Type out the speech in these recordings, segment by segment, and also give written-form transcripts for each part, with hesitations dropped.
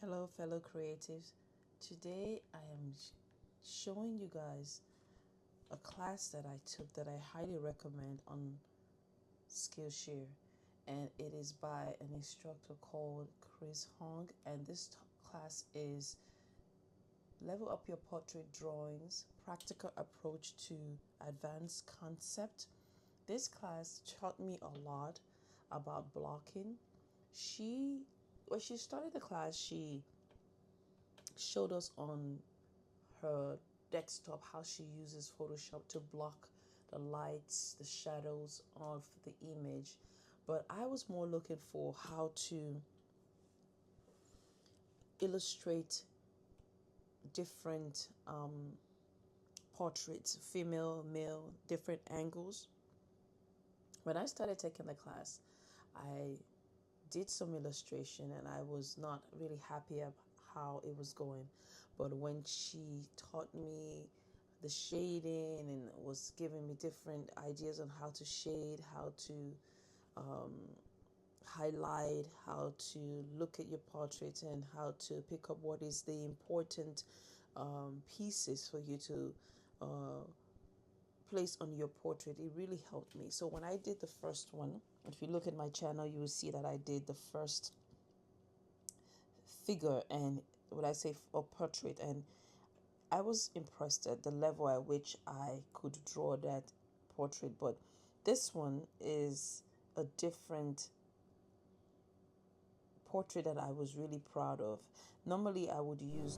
Hello, fellow creatives. Today I am showing you guys a class that I took that I highly recommend on Skillshare, and it is by an instructor called Chris Hong. And this class is Level Up Your Portrait Drawings, Practical Approach to Advanced Concept. This class taught me a lot about blocking. When she started the class, she showed us on her desktop how she uses Photoshop to block the lights, the shadows of the image. But I was more looking for how to illustrate different portraits, female, male, different angles. When I started taking the class, I did some illustration and I was not really happy of how it was going. But when she taught me the shading and was giving me different ideas on how to shade, how to highlight, how to look at your portrait, and how to pick up what is the important pieces for you to place on your portrait, it really helped me. So when I did the first one, if you look at my channel, you will see that I did the first figure, and what I say, a portrait, and I was impressed at the level at which I could draw that portrait. But this one is a different portrait that I was really proud of. Normally I would use,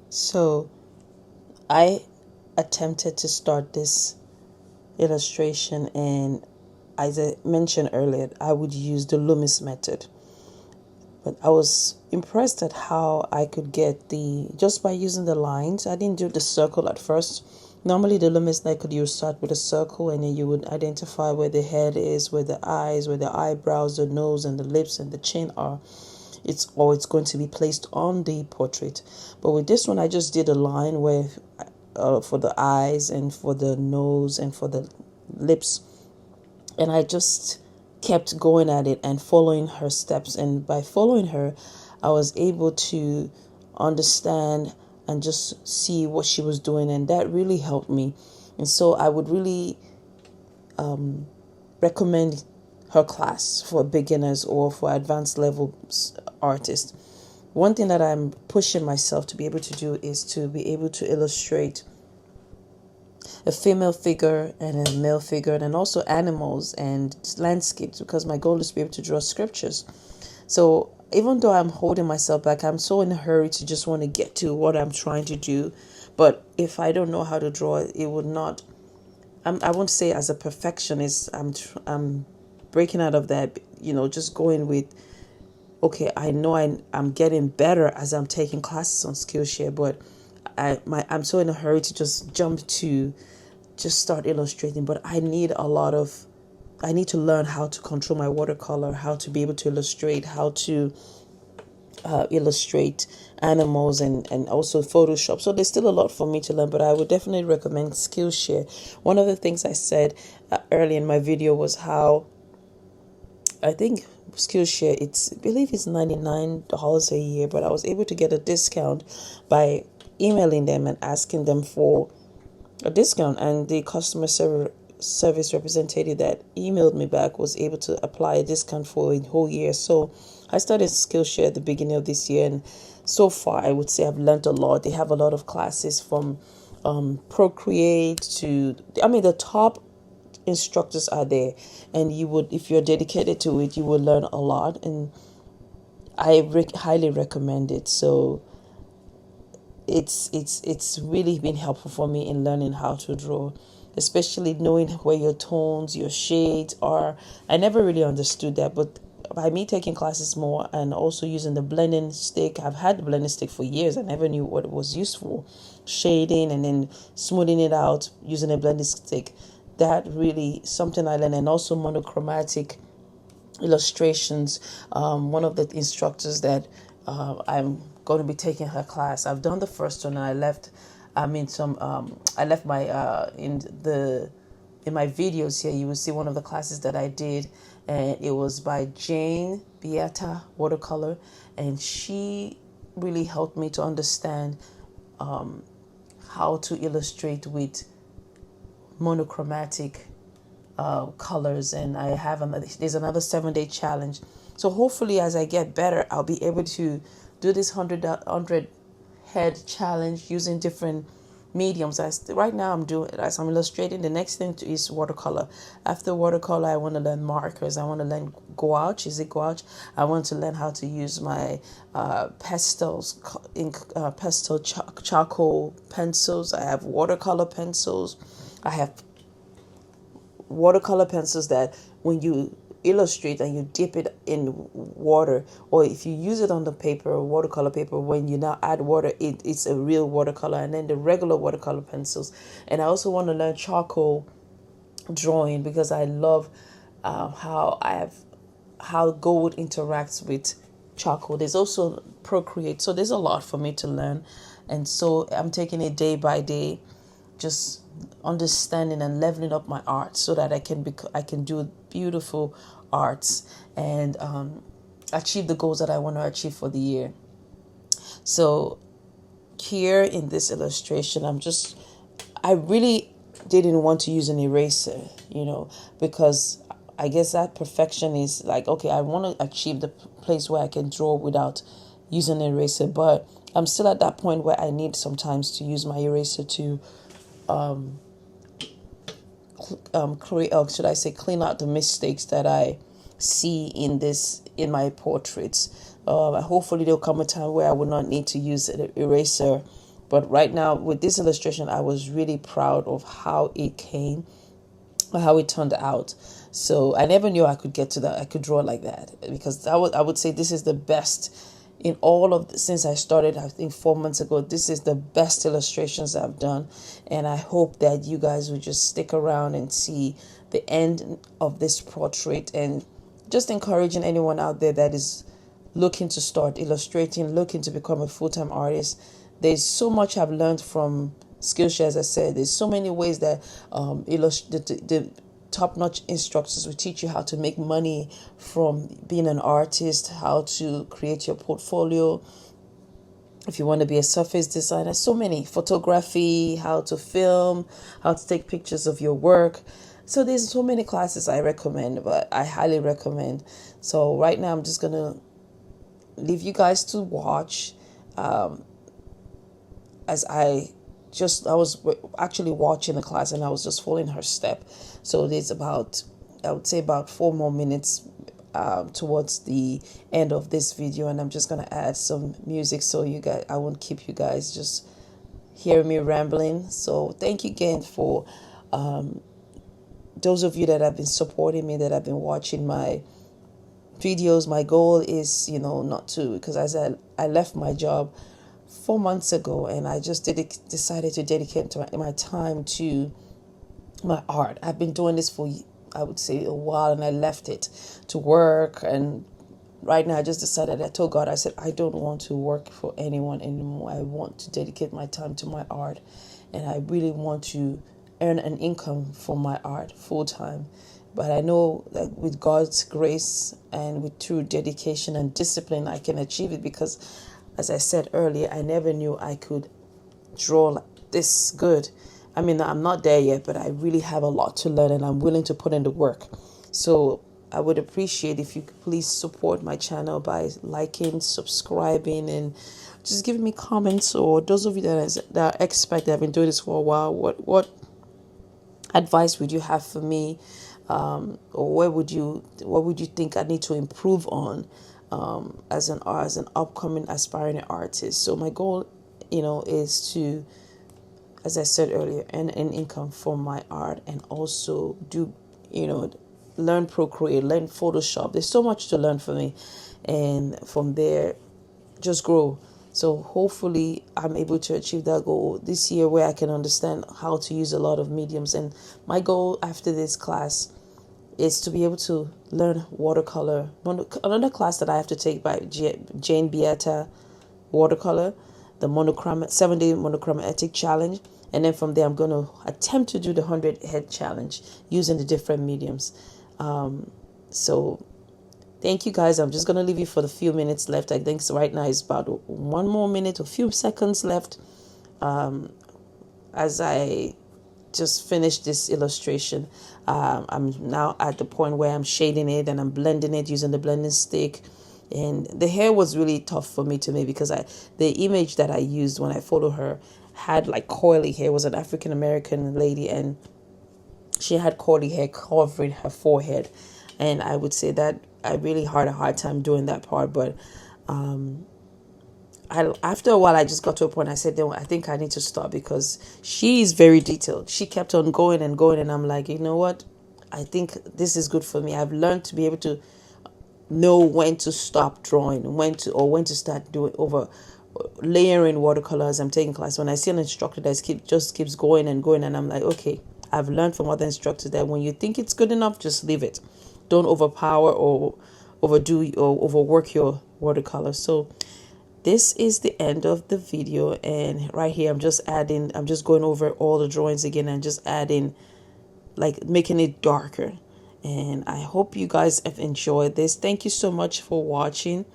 so I attempted to start this illustration, and as I mentioned earlier, I would use the Loomis method. But I was impressed at how I could get just by using the lines. I didn't do the circle at first. Normally the Loomis method, you start with a circle and then you would identify where the head is, where the eyes, where the eyebrows, the nose and the lips and the chin are. It's going to be placed on the portrait. But with this one, I just did a line where for the eyes and for the nose and for the lips, and I just kept going at it and following her steps. And by following her, I was able to understand and just see what she was doing, and that really helped me. And so I would really recommend her class for beginners or for advanced level artists. One thing that I'm pushing myself to be able to do is to be able to illustrate a female figure and a male figure, and also animals and landscapes, because my goal is to be able to draw scriptures. So even though I'm holding myself back, I'm so in a hurry to just want to get to what I'm trying to do. But if I don't know how to draw, it would not, I won't say as a perfectionist, I'm breaking out of that, just going with, okay, I know I'm getting better as I'm taking classes on Skillshare, but I'm so in a hurry to just jump to just start illustrating. But I need to learn how to control my watercolor, how to be able to illustrate, how to illustrate animals, and also Photoshop. So there's still a lot for me to learn, but I would definitely recommend Skillshare. One of the things I said early in my video was how I think Skillshare, I believe it's $99 a year, but I was able to get a discount by emailing them and asking them for a discount, and the customer service representative that emailed me back was able to apply a discount for a whole year. So I started Skillshare at the beginning of this year, and so far I would say I've learned a lot. They have a lot of classes from Procreate to, the top instructors are there, and if you're dedicated to it, you will learn a lot, and I highly recommend it. So it's really been helpful for me in learning how to draw, especially knowing where your tones, your shades are. I never really understood that, but by me taking classes more and also using the blending stick, I've had the blending stick for years. I never knew what it was used for. Shading and then smoothing it out using a blending stick. That really something I learned. And also monochromatic illustrations. One of the instructors that I'm going to be taking her class, I've done the first one and I left. I left my in my videos here, you will see one of the classes that I did, and it was by Jane Beata Watercolor, and she really helped me to understand how to illustrate with monochromatic colors. And I have there's another 7-day challenge. So hopefully as I get better, I'll be able to do this 100 head challenge using different mediums. Right now as I'm illustrating, the next thing is watercolor. After watercolor, I want to learn markers. I want to learn gouache. Is it gouache? I want to learn how to use my pastels, pastel charcoal pencils. I have watercolor pencils. I have watercolor pencils that when you illustrate and you dip it in water, or if you use it on the paper or watercolor paper, when you now add water, it's a real watercolor. And then the regular watercolor pencils. And I also want to learn charcoal drawing because I love how gold interacts with charcoal. There's also Procreate, so there's a lot for me to learn. And so I'm taking it day by day, just understanding and leveling up my art so that I can do beautiful arts and achieve the goals that I want to achieve for the year. So here in this illustration, I really didn't want to use an eraser, because I guess that perfection is like, okay, I want to achieve the place where I can draw without using an eraser, but I'm still at that point where I need sometimes to use my eraser to clean out the mistakes that I see in my portraits. Hopefully there'll come a time where I will not need to use an eraser. But right now with this illustration, I was really proud of how it turned out. So I never knew I could get to that. I could draw like that, because I would say this is the best in all of since I started, I think 4 months ago. This is the best illustrations I've done, and I hope that you guys will just stick around and see the end of this portrait, and just encouraging anyone out there that is looking to start illustrating, looking to become a full-time artist. There's so much I've learned from Skillshare. As I said, there's so many ways that the top-notch instructors will teach you how to make money from being an artist, how to create your portfolio. If you want to be a surface designer, so many, photography, how to film, how to take pictures of your work. So there's so many classes I recommend, but I highly recommend. So right now I'm just going to leave you guys to watch as I was actually watching the class and I was just following her step. So there's I would say about 4 more minutes towards the end of this video, and I'm just going to add some music so I won't keep you guys just hearing me rambling. So thank you again for those of you that have been supporting me, that have been watching my videos. My goal is, not to, because as I left my job 4 months ago, and I just decided to dedicate my time to my art. I've been doing this for, I would say, a while, and I left it to work. And right now I just decided, I told God, I said, I don't want to work for anyone anymore. I want to dedicate my time to my art, and I really want to earn an income from my art full time. But I know that with God's grace and with true dedication and discipline, I can achieve it, because as I said earlier, I never knew I could draw like this good. I mean, I'm not there yet, but I really have a lot to learn, and I'm willing to put in the work. So I would appreciate if you could please support my channel by liking, subscribing, and just giving me comments. Or those of you that are expert, that have been doing this for a while, what advice would you have for me? Or what would you think I need to improve on as an upcoming aspiring artist? So my goal, is to, as I said earlier, earn an income from my art, and also do, learn Procreate, learn Photoshop. There's so much to learn for me, and from there, just grow. So hopefully I'm able to achieve that goal this year, where I can understand how to use a lot of mediums. And my goal after this class is to be able to learn watercolor. Another class that I have to take by Jane Beata, watercolor, the 7-day monochromatic challenge. And then from there, I'm going to attempt to do the 100 head challenge using the different mediums. So Thank you guys. I'm just going to leave you for the few minutes left. I think so right now is about 1 more minute, a few seconds left, as I just finished this illustration. I'm now at the point where I'm shading it and I'm blending it using the blending stick. And the hair was really tough for me to make because the image that I used when I followed her had like coily hair. It was an African American lady, and she had curly hair covering her forehead, and I would say that I really had a hard time doing that part. But after a while, I just got to a point. I said, "No, I think I need to stop," because she is very detailed. She kept on going and going, and I'm like, you know what? I think this is good for me. I've learned to be able to know when to stop drawing, when to start doing over layering watercolors. I'm taking class. When I see an instructor that just keeps going and going, and I'm like, okay, I've learned from other instructors that when you think it's good enough, just leave it. Don't overpower or overdo or overwork your watercolor. So this is the end of the video, and right here I'm just going over all the drawings again and just adding, like, making it darker. And I hope you guys have enjoyed this. Thank you so much for watching,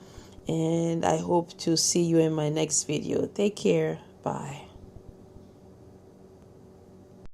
and I hope to see you in my next video. Take care. Bye.